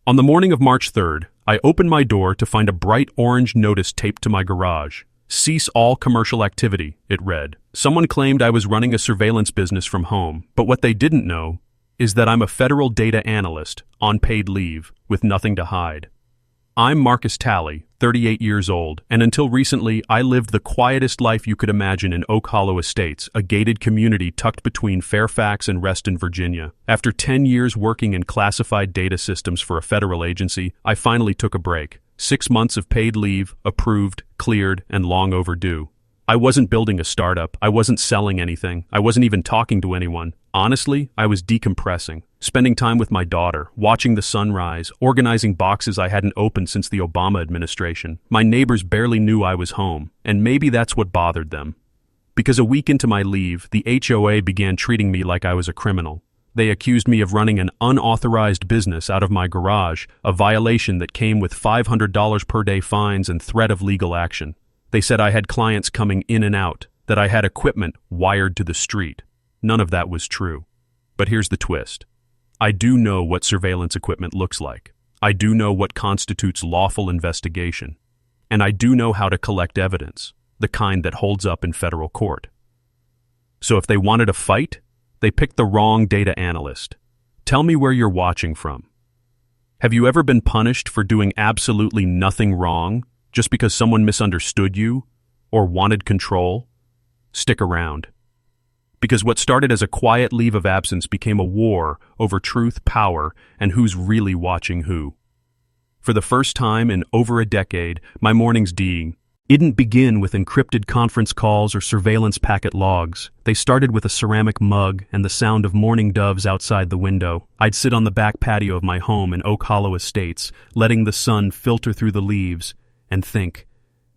On the morning of March 3rd, I opened my door to find a bright orange notice taped to my garage. "Cease all commercial activity," it read. Someone claimed I was running a surveillance business from home, but what they didn't know is that I'm a federal data analyst on paid leave with nothing to hide. I'm Marcus Talley, 38 years old, and until recently I lived the quietest life you could imagine in Oak Hollow Estates, a gated community tucked between Fairfax and Reston, Virginia. After 10 years working in classified data systems for a federal agency, I finally took a break. 6 months of paid leave, approved, cleared, and long overdue. I wasn't building a startup, I wasn't selling anything, I wasn't even talking to anyone. Honestly, I was decompressing, spending time with my daughter, watching the sunrise, organizing boxes I hadn't opened since the Obama administration. My neighbors barely knew I was home, and maybe that's what bothered them. Because a week into my leave, the HOA began treating me like I was a criminal. They accused me of running an unauthorized business out of my garage, a violation that came with $500 per day fines and threat of legal action. They said I had clients coming in and out, that I had equipment wired to the street. None of that was true. But here's the twist. I do know what surveillance equipment looks like. I do know what constitutes lawful investigation. And I do know how to collect evidence, the kind that holds up in federal court. So if they wanted a fight, they picked the wrong data analyst. Tell me where you're watching from. Have you ever been punished for doing absolutely nothing wrong just because someone misunderstood you or wanted control? Stick around. Because what started as a quiet leave of absence became a war over truth, power, and who's really watching who. For the first time in over a decade, my mornings didn't begin with encrypted conference calls or surveillance packet logs. They started with a ceramic mug and the sound of mourning doves outside the window. I'd sit on the back patio of my home in Oak Hollow Estates, letting the sun filter through the leaves, and think,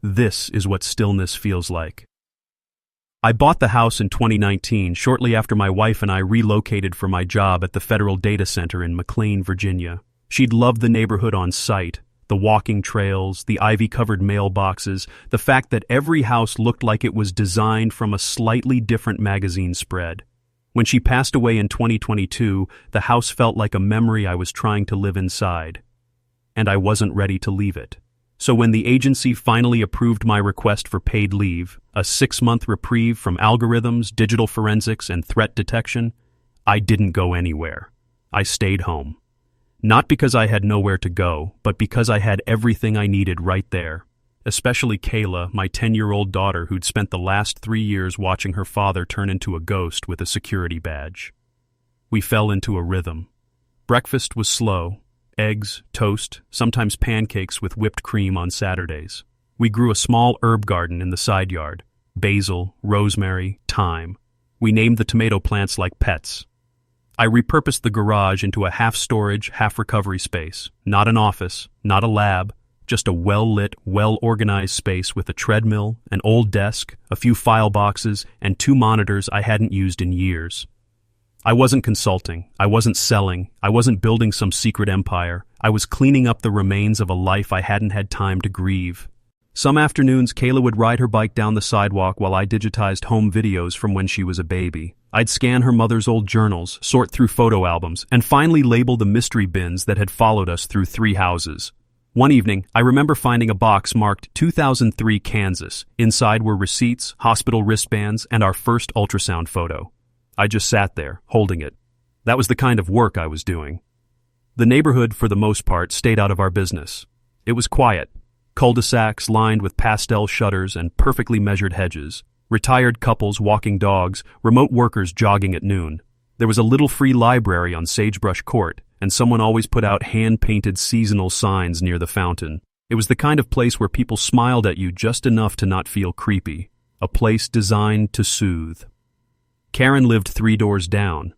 this is what stillness feels like. I bought the house in 2019, shortly after my wife and I relocated for my job at the Federal Data Center in McLean, Virginia. She'd loved the neighborhood on site, the walking trails, the ivy-covered mailboxes, the fact that every house looked like it was designed from a slightly different magazine spread. When she passed away in 2022, the house felt like a memory I was trying to live inside, and I wasn't ready to leave it. So when the agency finally approved my request for paid leave, a 6-month reprieve from algorithms, digital forensics, and threat detection, I didn't go anywhere. I stayed home. Not because I had nowhere to go, but because I had everything I needed right there. Especially Kayla, my 10-year-old daughter who'd spent the last 3 years watching her father turn into a ghost with a security badge. We fell into a rhythm. Breakfast was slow. Eggs, toast, sometimes pancakes with whipped cream on Saturdays. We grew a small herb garden in the side yard. Basil, rosemary, thyme. We named the tomato plants like pets. I repurposed the garage into a half-storage, half-recovery space. Not an office, not a lab, just a well-lit, well-organized space with a treadmill, an old desk, a few file boxes, and 2 monitors I hadn't used in years. I wasn't consulting, I wasn't selling, I wasn't building some secret empire. I was cleaning up the remains of a life I hadn't had time to grieve. Some afternoons, Kayla would ride her bike down the sidewalk while I digitized home videos from when she was a baby. I'd scan her mother's old journals, sort through photo albums, and finally label the mystery bins that had followed us through 3 houses. One evening, I remember finding a box marked 2003 Kansas. Inside were receipts, hospital wristbands, and our first ultrasound photo. I just sat there, holding it. That was the kind of work I was doing. The neighborhood, for the most part, stayed out of our business. It was quiet. Cul-de-sacs lined with pastel shutters and perfectly measured hedges. Retired couples walking dogs, remote workers jogging at noon. There was a little free library on Sagebrush Court, and someone always put out hand-painted seasonal signs near the fountain. It was the kind of place where people smiled at you just enough to not feel creepy. A place designed to soothe. Karen lived 3 doors down.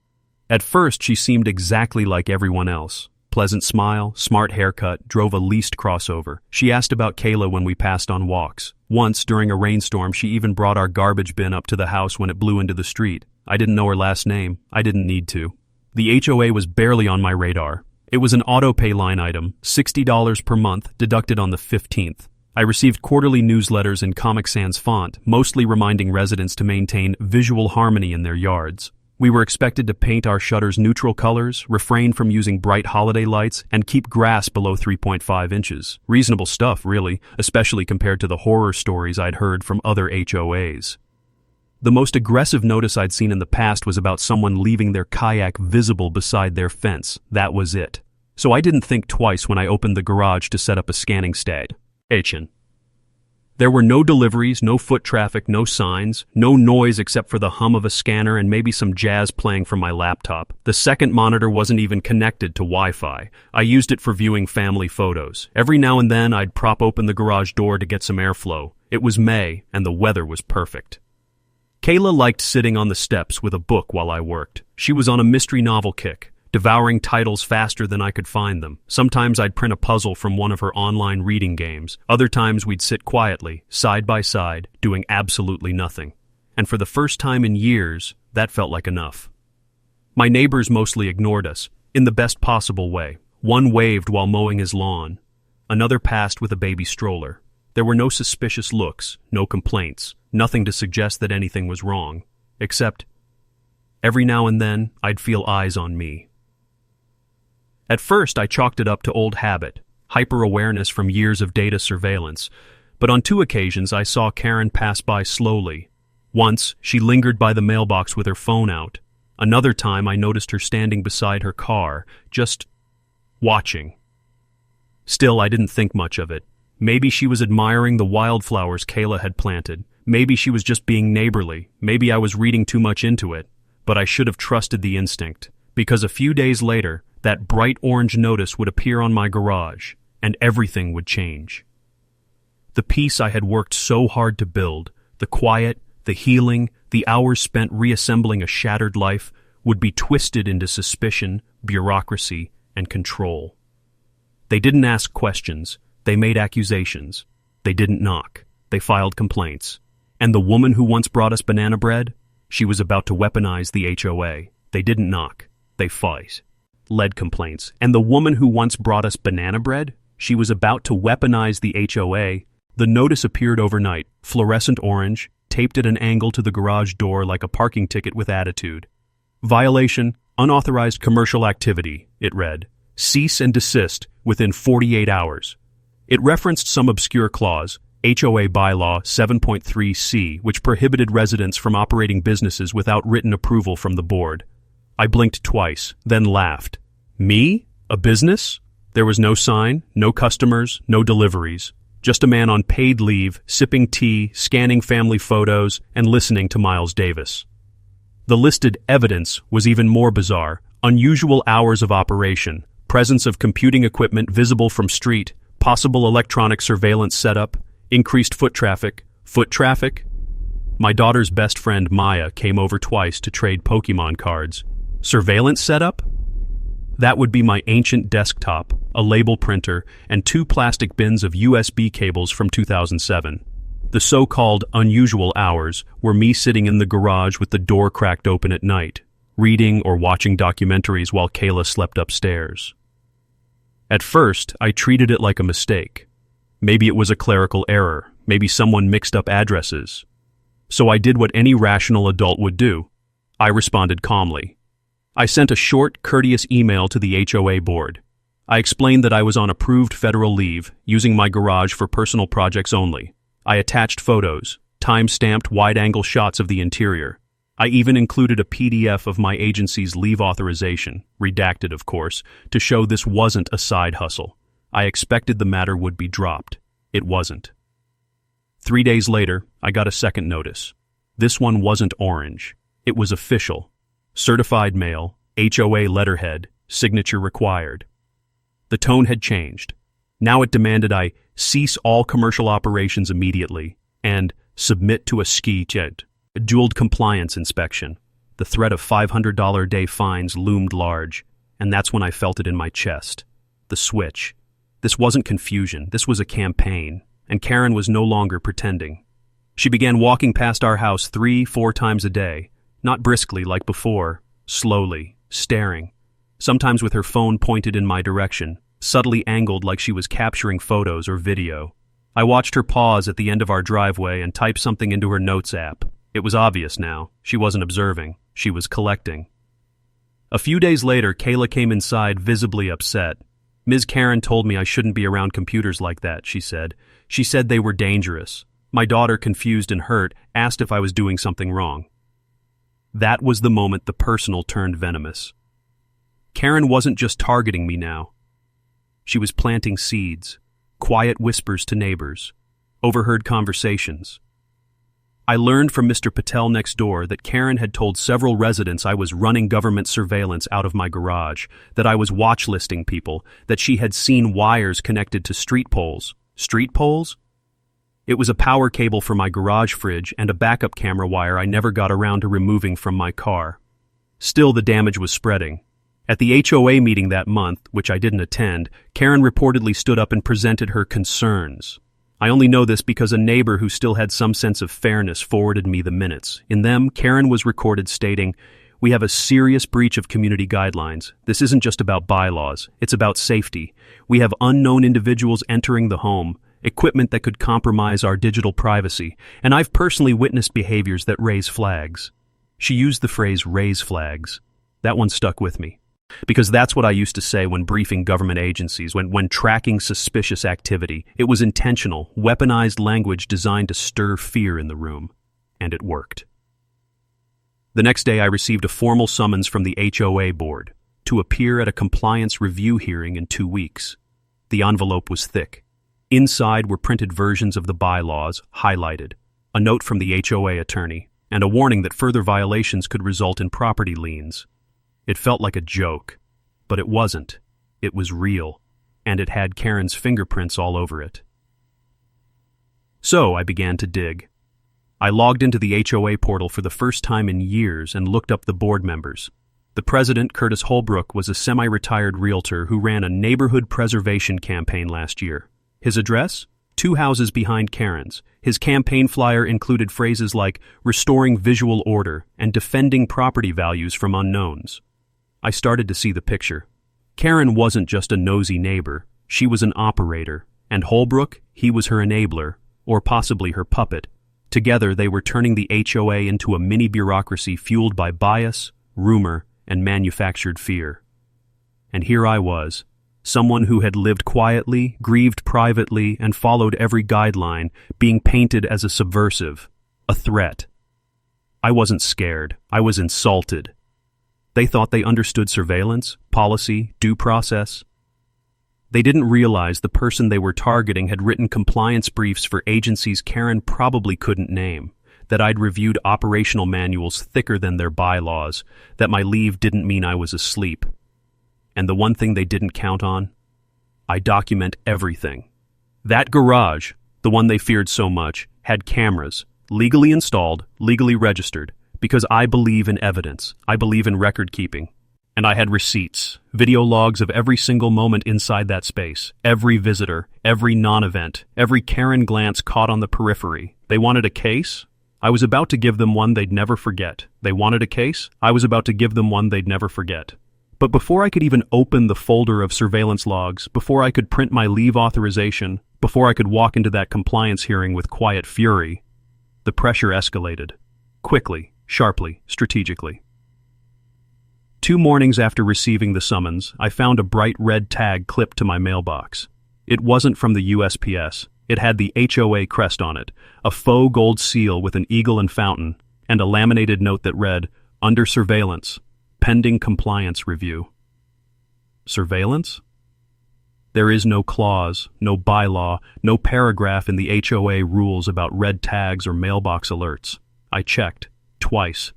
At first, she seemed exactly like everyone else. Pleasant smile, smart haircut, drove a leased crossover. She asked about Kayla when we passed on walks. Once, during a rainstorm, she even brought our garbage bin up to the house when it blew into the street. I didn't know her last name. I didn't need to. The HOA was barely on my radar. It was an auto-pay line item, $60 per month, deducted on the 15th. I received quarterly newsletters in Comic Sans font, mostly reminding residents to maintain visual harmony in their yards. We were expected to paint our shutters neutral colors, refrain from using bright holiday lights, and keep grass below 3.5 inches. Reasonable stuff, really, especially compared to the horror stories I'd heard from other HOAs. The most aggressive notice I'd seen in the past was about someone leaving their kayak visible beside their fence. That was it. So I didn't think twice when I opened the garage to set up a scanning station. There were no deliveries, no foot traffic, no signs, no noise except for the hum of a scanner and maybe some jazz playing from my laptop. The second monitor wasn't even connected to Wi-Fi. I used it for viewing family photos. Every now and then I'd prop open the garage door to get some airflow. It was May, and the weather was perfect. Kayla liked sitting on the steps with a book while I worked. She was on a mystery novel kick, devouring titles faster than I could find them. Sometimes I'd print a puzzle from one of her online reading games. Other times we'd sit quietly, side by side, doing absolutely nothing. And for the first time in years, that felt like enough. My neighbors mostly ignored us, in the best possible way. One waved while mowing his lawn. Another passed with a baby stroller. There were no suspicious looks, no complaints, nothing to suggest that anything was wrong. Except, every now and then, I'd feel eyes on me. At first, I chalked it up to old habit, hyper-awareness from years of data surveillance, but on 2 occasions I saw Karen pass by slowly. Once, she lingered by the mailbox with her phone out. Another time, I noticed her standing beside her car, just watching. Still, I didn't think much of it. Maybe she was admiring the wildflowers Kayla had planted. Maybe she was just being neighborly. Maybe I was reading too much into it. But I should have trusted the instinct, because a few days later, that bright orange notice would appear on my garage, and everything would change. The peace I had worked so hard to build, the quiet, the healing, the hours spent reassembling a shattered life, would be twisted into suspicion, bureaucracy, and control. They didn't ask questions, they made accusations. They didn't knock, they filed complaints. And the woman who once brought us banana bread? She was about to weaponize the HOA. They didn't knock, they fought. Led complaints. And the woman who once brought us banana bread? She was about to weaponize the HOA. The notice appeared overnight, fluorescent orange, taped at an angle to the garage door like a parking ticket with attitude. Violation, unauthorized commercial activity, it read. Cease and desist within 48 hours. It referenced some obscure clause, HOA bylaw 7.3c, which prohibited residents from operating businesses without written approval from the board. I blinked twice, then laughed. Me? A business? There was no sign, no customers, no deliveries. Just a man on paid leave, sipping tea, scanning family photos, and listening to Miles Davis. The listed evidence was even more bizarre. Unusual hours of operation, presence of computing equipment visible from street, possible electronic surveillance setup, increased foot traffic. Foot traffic? My daughter's best friend Maya came over twice to trade Pokemon cards. Surveillance setup? That would be my ancient desktop, a label printer, and 2 plastic bins of USB cables from 2007. The so-called unusual hours were me sitting in the garage with the door cracked open at night, reading or watching documentaries while Kayla slept upstairs. At first, I treated it like a mistake. Maybe it was a clerical error. Maybe someone mixed up addresses. So I did what any rational adult would do. I responded calmly. I sent a short, courteous email to the HOA board. I explained that I was on approved federal leave, using my garage for personal projects only. I attached photos, time-stamped wide-angle shots of the interior. I even included a PDF of my agency's leave authorization, redacted of course, to show this wasn't a side hustle. I expected the matter would be dropped. It wasn't. 3 days later, I got a second notice. This one wasn't orange. It was official. Certified mail, HOA letterhead, signature required. The tone had changed. Now it demanded I cease all commercial operations immediately and submit to a a dual compliance inspection. The threat of $500 a day fines loomed large, and that's when I felt it in my chest. The switch. This wasn't confusion, this was a campaign, and Karen was no longer pretending. She began walking past our house 3-4 times a day, not briskly like before, slowly, staring, sometimes with her phone pointed in my direction, subtly angled like she was capturing photos or video. I watched her pause at the end of our driveway and type something into her notes app. It was obvious now. She wasn't observing. She was collecting. A few days later, Kayla came inside, visibly upset. Ms. Karen told me I shouldn't be around computers like that, she said. She said they were dangerous. My daughter, confused and hurt, asked if I was doing something wrong. That was the moment the personal turned venomous. Karen wasn't just targeting me now. She was planting seeds, quiet whispers to neighbors, overheard conversations. I learned from Mr. Patel next door that Karen had told several residents I was running government surveillance out of my garage, that I was watch-listing people, that she had seen wires connected to street poles. Street poles? It was a power cable for my garage fridge and a backup camera wire I never got around to removing from my car. Still, the damage was spreading. At the HOA meeting that month, which I didn't attend, Karen reportedly stood up and presented her concerns. I only know this because a neighbor who still had some sense of fairness forwarded me the minutes. In them, Karen was recorded stating, "We have a serious breach of community guidelines. This isn't just about bylaws. It's about safety. We have unknown individuals entering the home, equipment that could compromise our digital privacy, and I've personally witnessed behaviors that raise flags." She used the phrase "raise flags." That one stuck with me. Because that's what I used to say when briefing government agencies, when tracking suspicious activity. It was intentional, weaponized language designed to stir fear in the room. And it worked. The next day I received a formal summons from the HOA board to appear at a compliance review hearing in 2 weeks. The envelope was thick. Inside were printed versions of the bylaws, highlighted, a note from the HOA attorney, and a warning that further violations could result in property liens. It felt like a joke, but it wasn't. It was real, and it had Karen's fingerprints all over it. So I began to dig. I logged into the HOA portal for the first time in years and looked up the board members. The president, Curtis Holbrook, was a semi-retired realtor who ran a neighborhood preservation campaign last year. His address? 2 houses behind Karen's. His campaign flyer included phrases like restoring visual order and defending property values from unknowns. I started to see the picture. Karen wasn't just a nosy neighbor, she was an operator, and Holbrook, he was her enabler, or possibly her puppet. Together they were turning the HOA into a mini bureaucracy fueled by bias, rumor, and manufactured fear. And here I was, someone who had lived quietly, grieved privately, and followed every guideline, being painted as a subversive, a threat. I wasn't scared, I was insulted. They thought they understood surveillance, policy, due process. They didn't realize the person they were targeting had written compliance briefs for agencies Karen probably couldn't name, that I'd reviewed operational manuals thicker than their bylaws, that my leave didn't mean I was asleep. And the one thing they didn't count on? I document everything. That garage, the one they feared so much, had cameras, legally installed, legally registered, because I believe in evidence, I believe in record keeping. And I had receipts, video logs of every single moment inside that space, every visitor, every non-event, every Karen glance caught on the periphery. They wanted a case? I was about to give them one they'd never forget. They wanted a case? I was about to give them one they'd never forget. But before I could even open the folder of surveillance logs, before I could print my leave authorization, before I could walk into that compliance hearing with quiet fury, the pressure escalated. Quickly, sharply, strategically. 2 mornings after receiving the summons, I found a bright red tag clipped to my mailbox. It wasn't from the USPS. It had the HOA crest on it, a faux gold seal with an eagle and fountain, and a laminated note that read, "Under surveillance, pending compliance review." Surveillance? There is no clause, no bylaw, no paragraph in the HOA rules about red tags or mailbox alerts. I checked. Twice.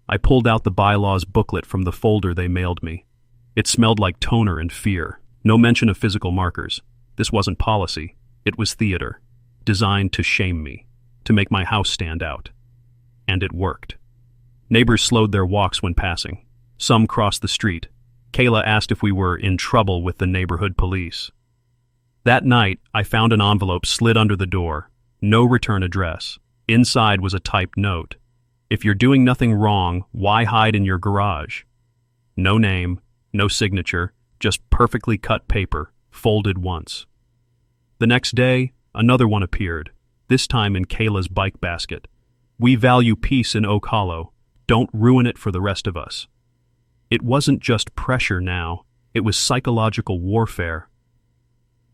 I pulled out the bylaws booklet from the folder they mailed me. It smelled like toner and fear. No mention of physical markers. This wasn't policy. It was theater. Designed to shame me. To make my house stand out. And it worked. Neighbors slowed their walks when passing. Some crossed the street. Kayla asked if we were in trouble with the neighborhood police. That night, I found an envelope slid under the door. No return address. Inside was a typed note. If you're doing nothing wrong, why hide in your garage? No name, no signature, just perfectly cut paper, folded once. The next day, another one appeared, this time in Kayla's bike basket. "We value peace in Oak Hollow. Don't ruin it for the rest of us. It wasn't just pressure now, it was psychological warfare.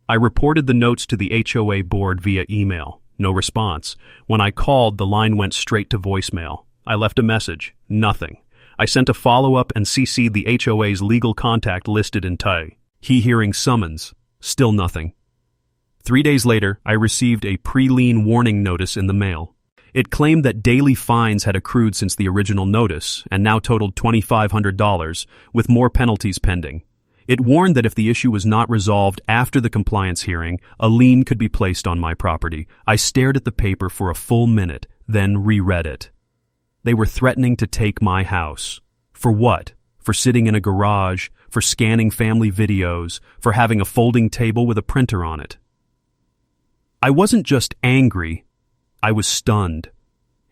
I reported the notes to the HOA board via email. No response. When I called, the line went straight to voicemail. I left a message. Nothing. I sent a follow-up and CC'd the HOA's legal contact listed in TAI. He hearing summons. Still nothing. 3 days later, I received a pre-lien warning notice in the mail. It claimed that daily fines had accrued since the original notice and now totaled $2,500, with more penalties pending. It warned that if the issue was not resolved after the compliance hearing, a lien could be placed on my property. I stared at the paper for a full minute, then reread it. They were threatening to take my house. For what? For sitting in a garage, for scanning family videos, for having a folding table with a printer on it. I wasn't just angry, I was stunned.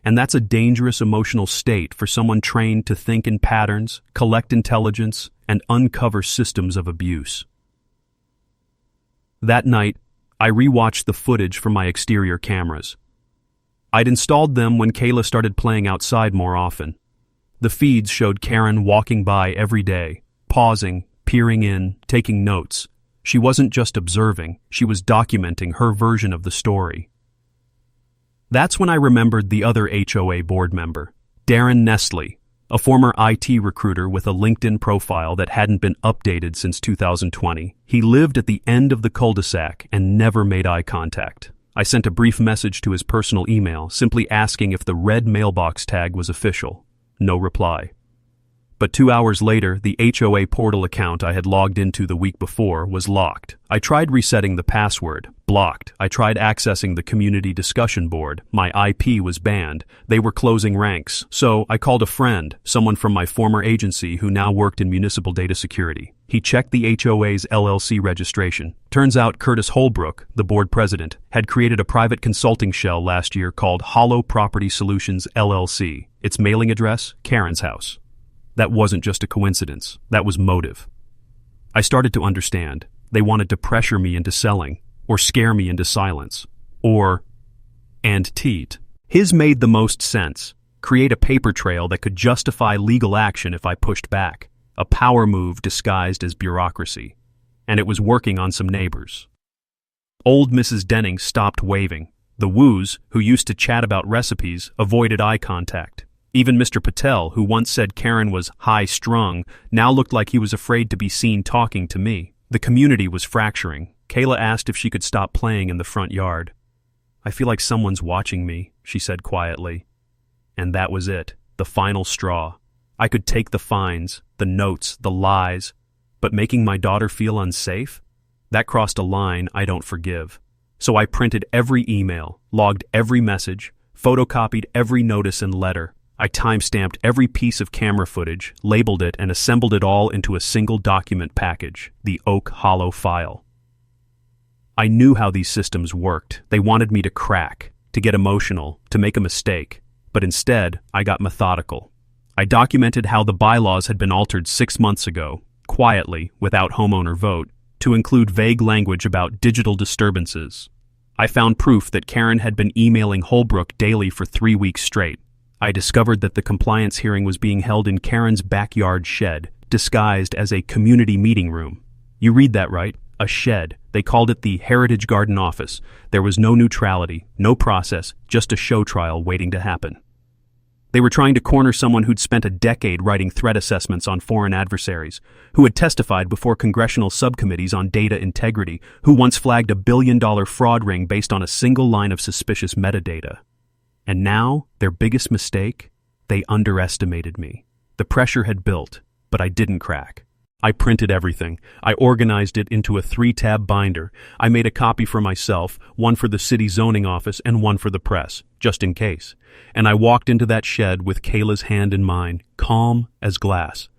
And that's a dangerous emotional state for someone trained to think in patterns, collect intelligence, and uncover systems of abuse. That night, I rewatched the footage from my exterior cameras. I'd installed them when Kayla started playing outside more often. The feeds showed Karen walking by every day, pausing, peering in, taking notes. She wasn't just observing, she was documenting her version of the story. That's when I remembered the other HOA board member, Darren Nestle, a former IT recruiter with a LinkedIn profile that hadn't been updated since 2020. He lived at the end of the cul-de-sac and never made eye contact. I sent a brief message to his personal email, simply asking if the red mailbox tag was official. No reply. But 2 hours later, the HOA portal account I had logged into the week before was locked. I tried resetting the password. Blocked. I tried accessing the community discussion board. My IP was banned. They were closing ranks. So I called a friend, someone from my former agency who now worked in municipal data security. He checked the HOA's LLC registration. Turns out Curtis Holbrook, the board president, had created a private consulting shell last year called Hollow Property Solutions LLC. Its mailing address, Karen's house. That wasn't just a coincidence. That was motive. I started to understand. They wanted to pressure me into selling, or scare me into silence, and teat. His made the most sense. Create a paper trail that could justify legal action if I pushed back. A power move disguised as bureaucracy. And it was working on some neighbors. Old Mrs. Denning stopped waving. The woos, who used to chat about recipes, avoided eye contact. Even Mr. Patel, who once said Karen was high-strung, now looked like he was afraid to be seen talking to me. The community was fracturing. Kayla asked if she could stop playing in the front yard. I feel like someone's watching me, she said quietly. And that was it, the final straw. I could take the fines, the notes, the lies, but making my daughter feel unsafe? That crossed a line I don't forgive. So I printed every email, logged every message, photocopied every notice and letter. I time-stamped every piece of camera footage, labeled it, and assembled it all into a single document package, the Oak Hollow file. I knew how these systems worked. They wanted me to crack, to get emotional, to make a mistake. But instead, I got methodical. I documented how the bylaws had been altered 6 months ago, quietly, without homeowner vote, to include vague language about digital disturbances. I found proof that Karen had been emailing Holbrook daily for 3 weeks straight. I discovered that the compliance hearing was being held in Karen's backyard shed, disguised as a community meeting room. You read that right? A shed. They called it the Heritage Garden Office. There was no neutrality, no process, just a show trial waiting to happen. They were trying to corner someone who'd spent a decade writing threat assessments on foreign adversaries, who had testified before congressional subcommittees on data integrity, who once flagged a billion-dollar fraud ring based on a single line of suspicious metadata. And now, their biggest mistake, they underestimated me. The pressure had built, but I didn't crack. I printed everything. I organized it into a 3-tab binder. I made a copy for myself, one for the city zoning office and one for the press, just in case. And I walked into that shed with Kayla's hand in mine, calm as glass.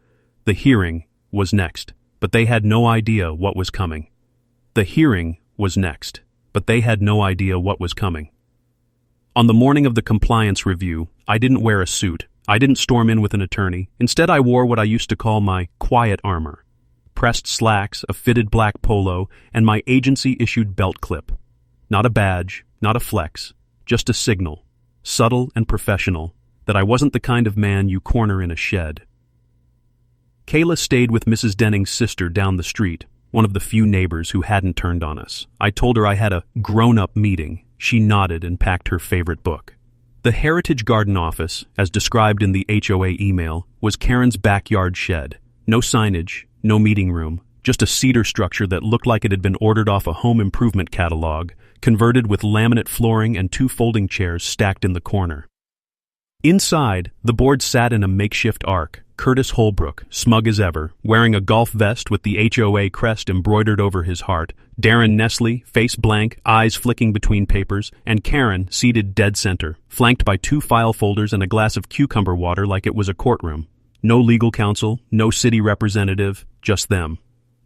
The hearing was next, but they had no idea what was coming. The hearing was next, but they had no idea what was coming. On the morning of the compliance review, I didn't wear a suit. I didn't storm in with an attorney. Instead, I wore what I used to call my quiet armor. Pressed slacks, a fitted black polo, and my agency-issued belt clip. Not a badge, not a flex, just a signal, subtle and professional, that I wasn't the kind of man you corner in a shed. Kayla stayed with Mrs. Denning's sister down the street, one of the few neighbors who hadn't turned on us. I told her I had a grown-up meeting. She nodded and packed her favorite book. The Heritage Garden office, as described in the HOA email, was Karen's backyard shed. No signage, no meeting room, just a cedar structure that looked like it had been ordered off a home improvement catalog, converted with laminate flooring and 2 folding chairs stacked in the corner. Inside, the board sat in a makeshift ark, Curtis Holbrook, smug as ever, wearing a golf vest with the HOA crest embroidered over his heart, Darren Nestle, face blank, eyes flicking between papers, and Karen seated dead center, flanked by 2 file folders and a glass of cucumber water like it was a courtroom. No legal counsel, no city representative, just them.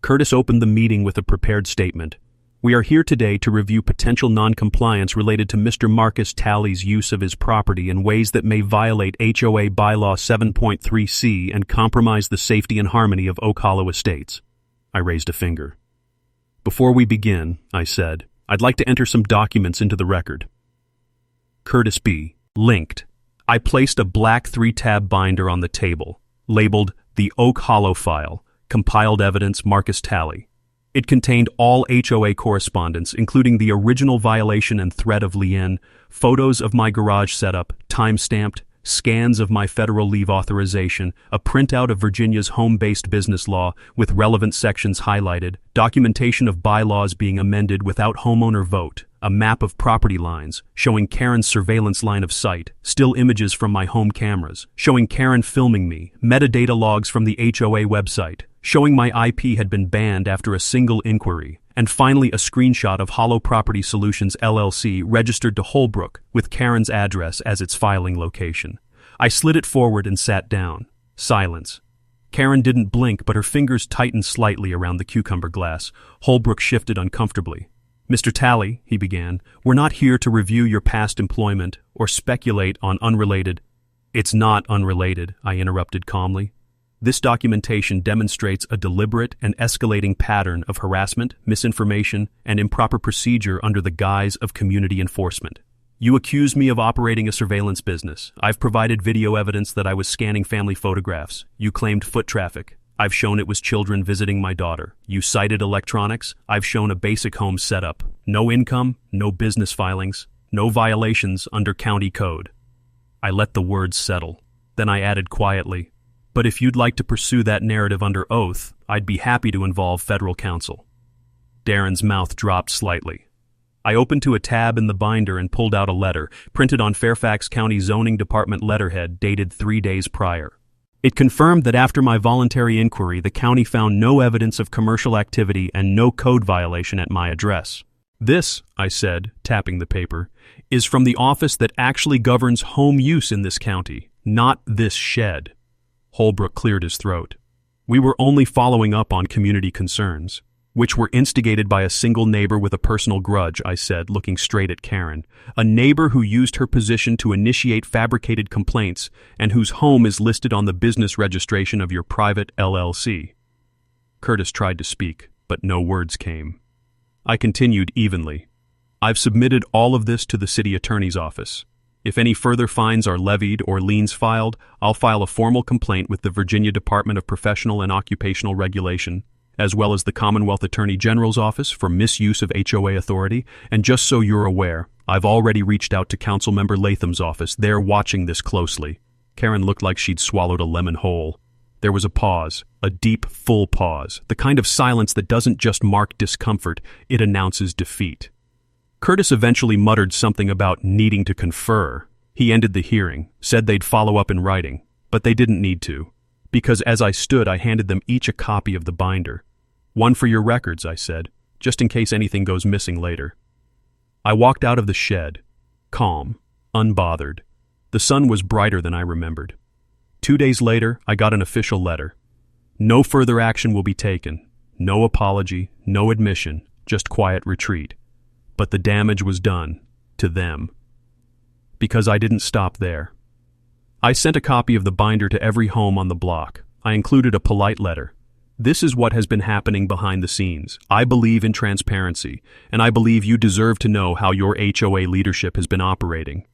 Curtis opened the meeting with a prepared statement. We are here today to review potential non-compliance related to Mr. Marcus Talley's use of his property in ways that may violate HOA Bylaw 7.3c and compromise the safety and harmony of Oak Hollow Estates. I raised a finger. Before we begin, I said, I'd like to enter some documents into the record. Curtis B. Linked. I placed a black 3-tab binder on the table, labeled the Oak Hollow File, Compiled Evidence Marcus Talley. It contained all HOA correspondence, including the original violation and threat of lien, photos of my garage setup, time-stamped, scans of my federal leave authorization, a printout of Virginia's home-based business law with relevant sections highlighted, documentation of bylaws being amended without homeowner vote, a map of property lines, showing Karen's surveillance line of sight, still images from my home cameras, showing Karen filming me, metadata logs from the HOA website, showing my IP had been banned after a single inquiry, and finally a screenshot of Hollow Property Solutions LLC registered to Holbrook with Karen's address as its filing location. I slid it forward and sat down. Silence. Karen didn't blink, but her fingers tightened slightly around the cucumber glass. Holbrook shifted uncomfortably. Mr. Talley, he began, we're not here to review your past employment or speculate on unrelated. It's not unrelated, I interrupted calmly. This documentation demonstrates a deliberate and escalating pattern of harassment, misinformation, and improper procedure under the guise of community enforcement. You accuse me of operating a surveillance business. I've provided video evidence that I was scanning family photographs. You claimed foot traffic. I've shown it was children visiting my daughter. You cited electronics. I've shown a basic home setup. No income, no business filings, no violations under county code. I let the words settle. Then I added quietly, but if you'd like to pursue that narrative under oath, I'd be happy to involve federal counsel. Darren's mouth dropped slightly. I opened to a tab in the binder and pulled out a letter, printed on Fairfax County Zoning Department letterhead dated 3 days prior. It confirmed that after my voluntary inquiry, the county found no evidence of commercial activity and no code violation at my address. This, I said, tapping the paper, is from the office that actually governs home use in this county, not this shed. Holbrook cleared his throat. We were only following up on community concerns, which were instigated by a single neighbor with a personal grudge, I said, looking straight at Karen. A neighbor who used her position to initiate fabricated complaints and whose home is listed on the business registration of your private LLC. Curtis tried to speak, but no words came. I continued evenly. I've submitted all of this to the city attorney's office. If any further fines are levied or liens filed, I'll file a formal complaint with the Virginia Department of Professional and Occupational Regulation, as well as the Commonwealth Attorney General's Office for misuse of HOA authority, and just so you're aware, I've already reached out to Councilmember Latham's office. They're watching this closely. Karen looked like she'd swallowed a lemon whole. There was a pause, a deep, full pause, the kind of silence that doesn't just mark discomfort, it announces defeat. Curtis eventually muttered something about needing to confer. He ended the hearing, said they'd follow up in writing, but they didn't need to, because as I stood, I handed them each a copy of the binder. One for your records, I said, just in case anything goes missing later. I walked out of the shed, calm, unbothered. The sun was brighter than I remembered. 2 days later, I got an official letter. No further action will be taken. No apology, no admission, just quiet retreat. But the damage was done, to them. Because I didn't stop there. I sent a copy of the binder to every home on the block. I included a polite letter. This is what has been happening behind the scenes. I believe in transparency, and I believe you deserve to know how your HOA leadership has been operating.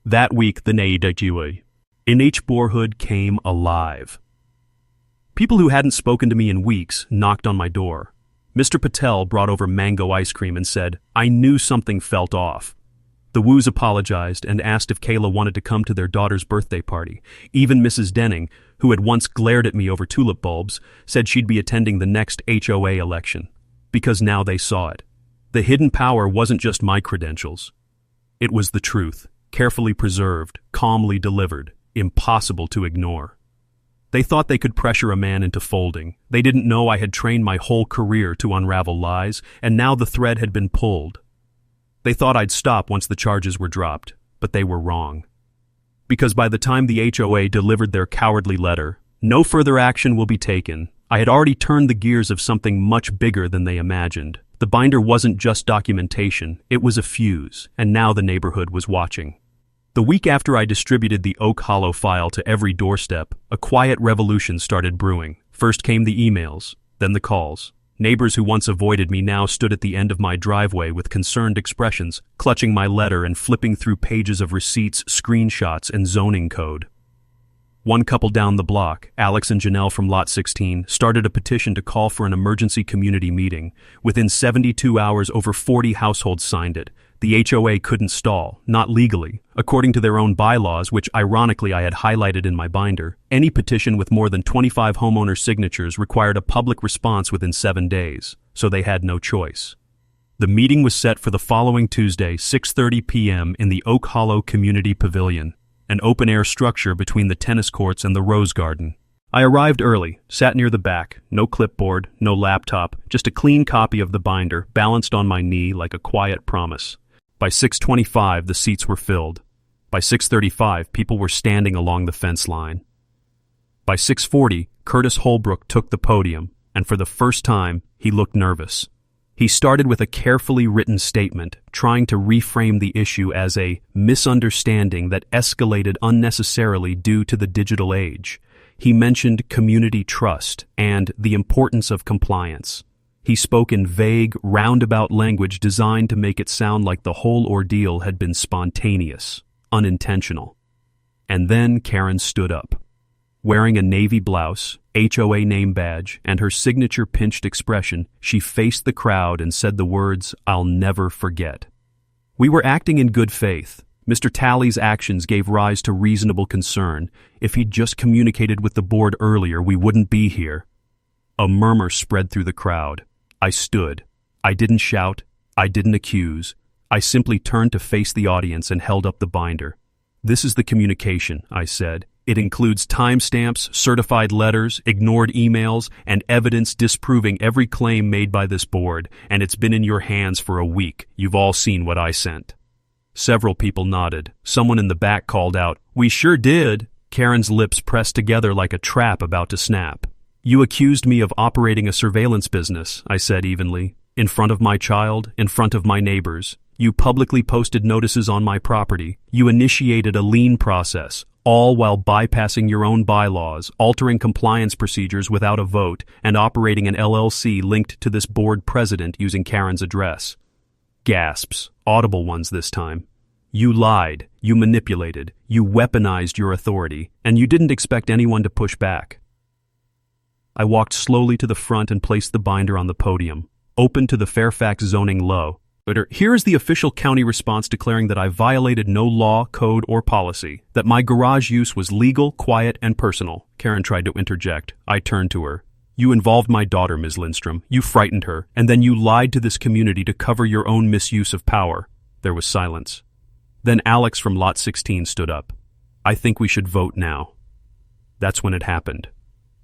That week, the HOA in each neighborhood came alive. People who hadn't spoken to me in weeks knocked on my door. Mr. Patel brought over mango ice cream and said, "I knew something felt off." The Woos apologized and asked if Kayla wanted to come to their daughter's birthday party. Even Mrs. Denning, who had once glared at me over tulip bulbs, said she'd be attending the next HOA election, because now they saw it. The hidden power wasn't just my credentials. It was the truth, carefully preserved, calmly delivered, impossible to ignore. They thought they could pressure a man into folding. They didn't know I had trained my whole career to unravel lies, and now the thread had been pulled. They thought I'd stop once the charges were dropped, but they were wrong. Because by the time the HOA delivered their cowardly letter, "No further action will be taken," I had already turned the gears of something much bigger than they imagined. The binder wasn't just documentation, it was a fuse, and now the neighborhood was watching. The week after I distributed the Oak Hollow file to every doorstep, a quiet revolution started brewing. First came the emails, then the calls. Neighbors who once avoided me now stood at the end of my driveway with concerned expressions, clutching my letter and flipping through pages of receipts, screenshots, and zoning code. One couple down the block, Alex and Janelle from Lot 16, started a petition to call for an emergency community meeting. Within 72 hours, over 40 households signed it. The HOA couldn't stall, not legally. According to their own bylaws, which ironically I had highlighted in my binder, any petition with more than 25 homeowner signatures required a public response within 7 days, so they had no choice. The meeting was set for the following Tuesday, 6:30 p.m. in the Oak Hollow Community Pavilion, an open-air structure between the tennis courts and the Rose Garden. I arrived early, sat near the back, no clipboard, no laptop, just a clean copy of the binder balanced on my knee like a quiet promise. By 6:25, the seats were filled. By 6:35, people were standing along the fence line. By 6:40, Curtis Holbrook took the podium, and for the first time, he looked nervous. He started with a carefully written statement, trying to reframe the issue as a misunderstanding that escalated unnecessarily due to the digital age. He mentioned community trust and the importance of compliance. He spoke in vague, roundabout language designed to make it sound like the whole ordeal had been spontaneous, unintentional. And then Karen stood up. Wearing a navy blouse, HOA name badge, and her signature pinched expression, she faced the crowd and said the words, "I'll never forget." We were acting in good faith. Mr. Talley's actions gave rise to reasonable concern. If he'd just communicated with the board earlier, we wouldn't be here. A murmur spread through the crowd. I stood. I didn't shout. I didn't accuse. I simply turned to face the audience and held up the binder. "This is the communication," I said. "It includes timestamps, certified letters, ignored emails, and evidence disproving every claim made by this board, and it's been in your hands for a week. You've all seen what I sent." Several people nodded. Someone in the back called out, "We sure did." Karen's lips pressed together like a trap about to snap. "You accused me of operating a surveillance business," I said evenly. "In front of my child, in front of my neighbors. You publicly posted notices on my property. You initiated a lien process, all while bypassing your own bylaws, altering compliance procedures without a vote, and operating an LLC linked to this board president using Karen's address." Gasps, audible ones this time. "You lied, you manipulated, you weaponized your authority, and you didn't expect anyone to push back." I walked slowly to the front and placed the binder on the podium, open to the Fairfax zoning low. Here is the official county response declaring that I violated no law, code, or policy, that my garage use was legal, quiet, and personal. Karen tried to interject. I turned to her. "You involved my daughter, Ms. Lindstrom. You frightened her, and then you lied to this community to cover your own misuse of power." There was silence. Then Alex from Lot 16 stood up. "I think we should vote now." That's when it happened.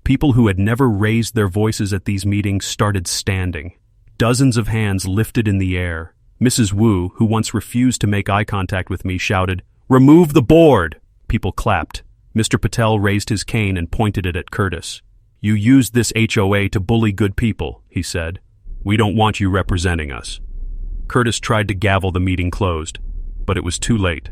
People who had never raised their voices at these meetings started standing. Dozens of hands lifted in the air. Mrs. Wu, who once refused to make eye contact with me, shouted, "Remove the board!" People clapped. Mr. Patel raised his cane and pointed it at Curtis. "You used this HOA to bully good people," he said. "We don't want you representing us." Curtis tried to gavel the meeting closed, but it was too late.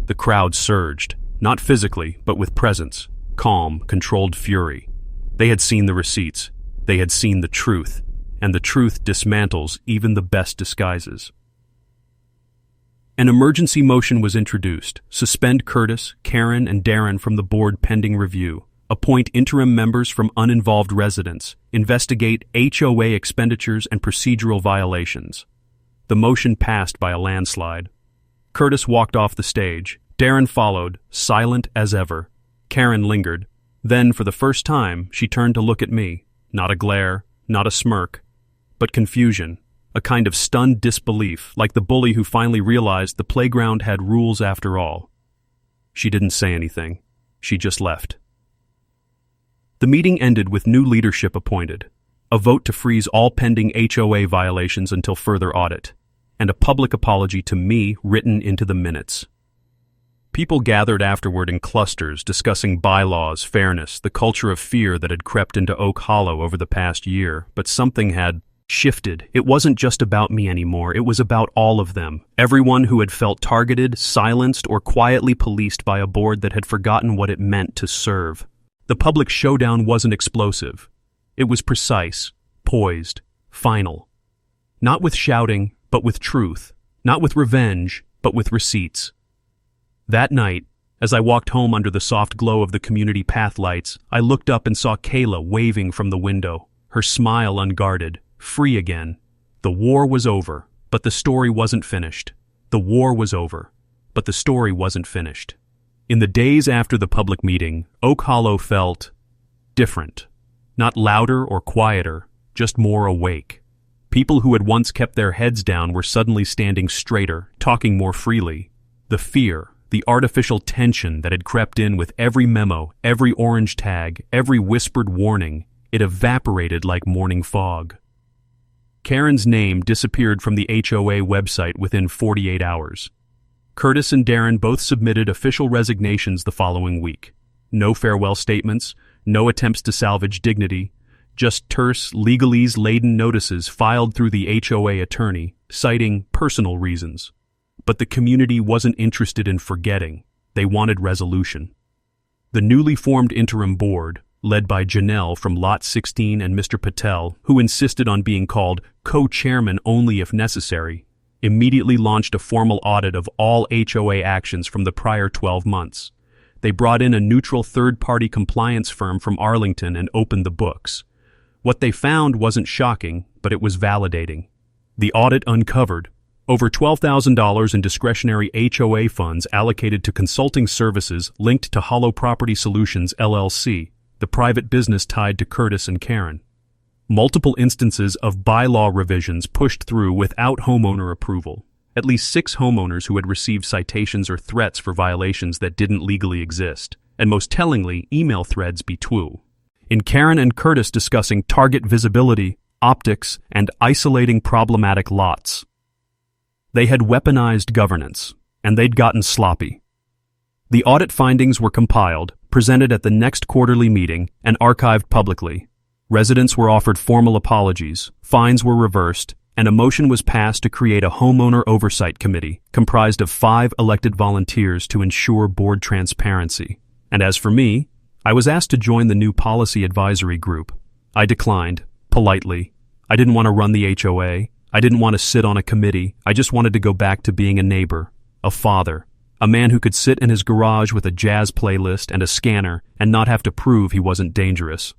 The crowd surged, not physically, but with presence, calm, controlled fury. They had seen the receipts. They had seen the truth. And the truth dismantles even the best disguises. An emergency motion was introduced. Suspend Curtis, Karen, and Darren from the board pending review. Appoint interim members from uninvolved residents. Investigate HOA expenditures and procedural violations. The motion passed by a landslide. Curtis walked off the stage. Darren followed, silent as ever. Karen lingered. Then, for the first time, she turned to look at me. Not a glare, not a smirk, but confusion. A kind of stunned disbelief, like the bully who finally realized the playground had rules after all. She didn't say anything. She just left. The meeting ended with new leadership appointed, a vote to freeze all pending HOA violations until further audit, and a public apology to me written into the minutes. People gathered afterward in clusters discussing bylaws, fairness, the culture of fear that had crept into Oak Hollow over the past year, but something had shifted. It wasn't just about me anymore, it was about all of them. Everyone who had felt targeted, silenced, or quietly policed by a board that had forgotten what it meant to serve. The public showdown wasn't explosive. It was precise, poised, final. Not with shouting, but with truth. Not with revenge, but with receipts. That night, as I walked home under the soft glow of the community path lights, I looked up and saw Kayla waving from the window, her smile unguarded, free again. The war was over, but the story wasn't finished. The war was over, but the story wasn't finished. In the days after the public meeting, Oak Hollow felt different. Not louder or quieter, just more awake. People who had once kept their heads down were suddenly standing straighter, talking more freely. The fear, the artificial tension that had crept in with every memo, every orange tag, every whispered warning, it evaporated like morning fog. Karen's name disappeared from the HOA website within 48 hours. Curtis and Darren both submitted official resignations the following week. No farewell statements, no attempts to salvage dignity, just terse, legalese-laden notices filed through the HOA attorney, citing personal reasons. But the community wasn't interested in forgetting. They wanted resolution. The newly formed interim board, led by Janelle from Lot 16 and Mr. Patel, who insisted on being called co-chairman only if necessary, immediately launched a formal audit of all HOA actions from the prior 12 months. They brought in a neutral third-party compliance firm from Arlington and opened the books. What they found wasn't shocking, but it was validating. The audit uncovered over $12,000 in discretionary HOA funds allocated to consulting services linked to Hollow Property Solutions, LLC, the private business tied to Curtis and Karen. Multiple instances of bylaw revisions pushed through without homeowner approval. At least 6 homeowners who had received citations or threats for violations that didn't legally exist. And most tellingly, email threads between. In Karen and Curtis discussing target visibility, optics, and isolating problematic lots. They had weaponized governance, and they'd gotten sloppy. The audit findings were compiled, presented at the next quarterly meeting, and archived publicly. Residents were offered formal apologies, fines were reversed, and a motion was passed to create a homeowner oversight committee comprised of 5 elected volunteers to ensure board transparency. And as for me, I was asked to join the new policy advisory group. I declined, politely. I didn't want to run the HOA. I didn't want to sit on a committee. I just wanted to go back to being a neighbor, a father, a man who could sit in his garage with a jazz playlist and a scanner and not have to prove he wasn't dangerous.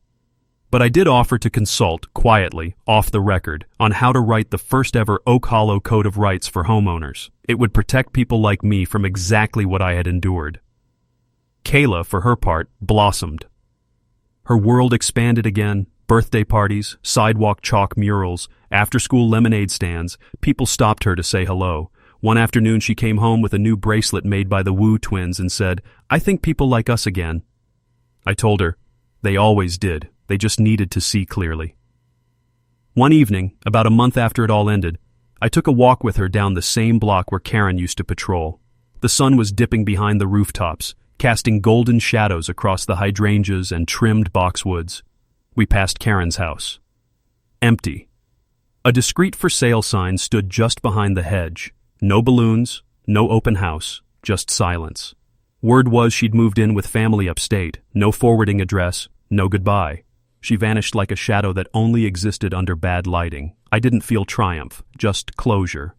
But I did offer to consult, quietly, off the record, on how to write the first ever Oak Hollow Code of Rights for homeowners. It would protect people like me from exactly what I had endured. Kayla, for her part, blossomed. Her world expanded again. Birthday parties, sidewalk chalk murals, after-school lemonade stands. People stopped her to say hello. One afternoon she came home with a new bracelet made by the Wu twins and said, "I think people like us again." I told her, they always did. They just needed to see clearly. One evening, about a month after it all ended, I took a walk with her down the same block where Karen used to patrol. The sun was dipping behind the rooftops, casting golden shadows across the hydrangeas and trimmed boxwoods. We passed Karen's house. Empty. A discreet for sale sign stood just behind the hedge. No balloons, no open house, just silence. Word was she'd moved in with family upstate. No forwarding address, no goodbye. She vanished like a shadow that only existed under bad lighting. I didn't feel triumph, just closure.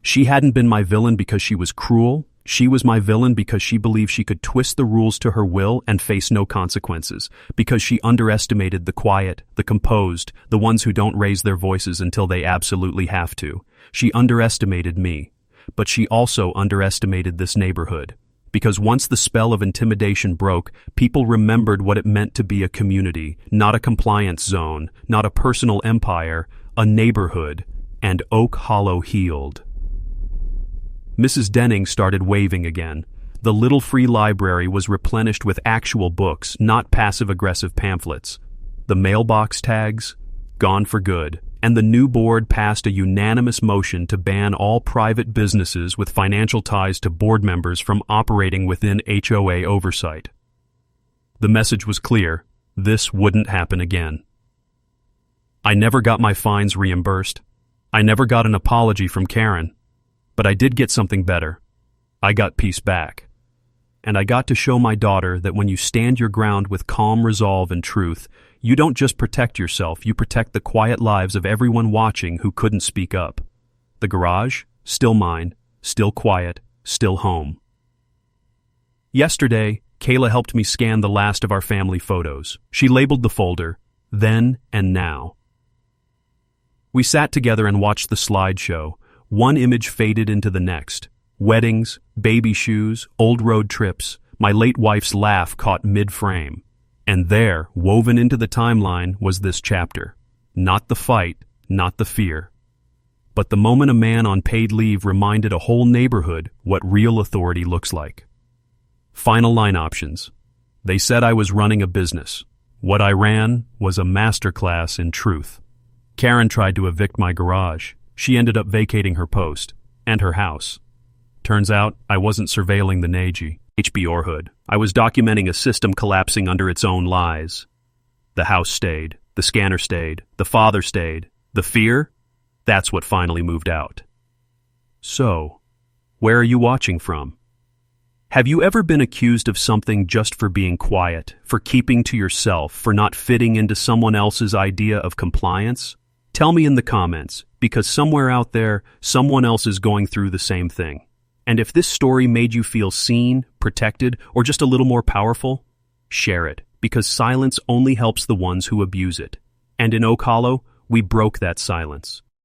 She hadn't been my villain because she was cruel. She was my villain because she believed she could twist the rules to her will and face no consequences, because she underestimated the quiet, the composed, the ones who don't raise their voices until they absolutely have to. She underestimated me, but she also underestimated this neighborhood. Because once the spell of intimidation broke, people remembered what it meant to be a community, not a compliance zone, not a personal empire, a neighborhood, and Oak Hollow healed. Mrs. Denning started waving again. The little free library was replenished with actual books, not passive-aggressive pamphlets. The mailbox tags, gone for good, and the new board passed a unanimous motion to ban all private businesses with financial ties to board members from operating within HOA oversight. The message was clear: this wouldn't happen again. I never got my fines reimbursed. I never got an apology from Karen. But I did get something better. I got peace back. And I got to show my daughter that when you stand your ground with calm resolve and truth, you don't just protect yourself, you protect the quiet lives of everyone watching who couldn't speak up. The garage, still mine, still quiet, still home. Yesterday, Kayla helped me scan the last of our family photos. She labeled the folder, Then and Now. We sat together and watched the slideshow. One image faded into the next. Weddings, baby shoes, old road trips, my late wife's laugh caught mid-frame. And there, woven into the timeline, was this chapter. Not the fight, not the fear. But the moment a man on paid leave reminded a whole neighborhood what real authority looks like. Final line options. They said I was running a business. What I ran was a masterclass in truth. Karen tried to evict my garage. She ended up vacating her post, and her house. Turns out, I wasn't surveilling the HB hood. I was documenting a system collapsing under its own lies. The house stayed, the scanner stayed, the father stayed. The fear? That's what finally moved out. So, where are you watching from? Have you ever been accused of something just for being quiet, for keeping to yourself, for not fitting into someone else's idea of compliance? Tell me in the comments, because somewhere out there, someone else is going through the same thing. And if this story made you feel seen, protected, or just a little more powerful, share it, because silence only helps the ones who abuse it. And in Oak Hollow, we broke that silence.